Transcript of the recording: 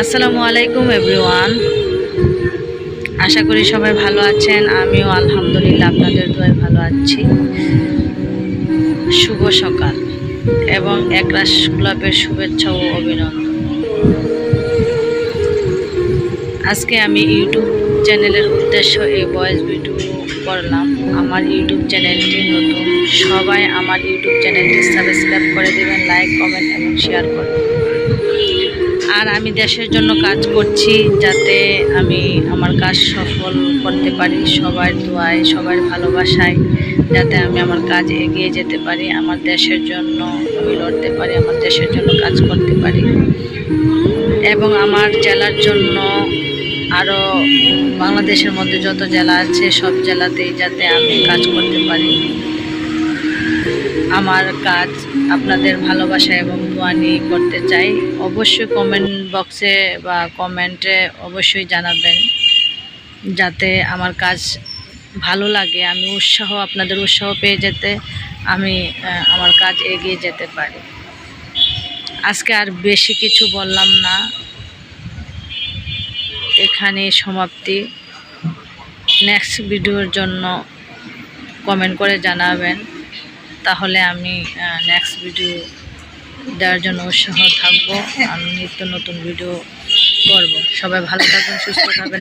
আসসালামু আলাইকুম এভরিওয়ান। আশা করি সবাই ভালো আছেন। আমিও আলহামদুলিল্লাহ আপনাদের দোয়ায় ভালো আছি। শুভ সকাল এবং একরাশ গোলাপের শুভেচ্ছা ও অভিনন্দন। আজকে আমি ইউটিউব চ্যানেলের উদ্দেশ্য এই ভয়েস ভিডিও করলাম। আমার ইউটিউব চ্যানেলটি নতুন, সবাই আমার ইউটিউব চ্যানেলটি সাবস্ক্রাইব করে দেবেন, লাইক কমেন্ট এবং শেয়ার করবেন। আর আমি দেশের জন্য কাজ করছি, যাতে আমি আমার কাজ সফল করতে পারি সবার দোয়ায়, সবার ভালোবাসায়, যাতে আমি আমার কাজ এগিয়ে যেতে পারি, আমার দেশের জন্য আমি লড়তে পারি, আমার দেশের জন্য কাজ করতে পারি এবং আমার জেলার জন্য আরও বাংলাদেশের মধ্যে যত জেলা আছে সব জেলাতেই যাতে আমি কাজ করতে পারি। আমার কাজ আপনাদের ভালোবাসা এবং দোয়া নিয়ে করতে চাই। অবশ্যই কমেন্ট বক্সে বা কমেন্টে অবশ্যই জানাবেন, যাতে আমার কাজ ভালো লাগে, আমি আপনাদের উৎসাহ পেয়ে যেতে আমি আমার কাজ এগিয়ে যেতে পারি। আজকে আর বেশি কিছু বললাম না, এখানে সমাপ্তি। নেক্সট ভিডিওর জন্য কমেন্ট করে জানাবেন, তাহলে আমি নেক্সট ভিডিও দেওয়ার জন্য উৎসাহ থাকবো। আমি নিত্য নতুন ভিডিও করব। সবাই ভালো থাকবেন, সুস্থ থাকবেন।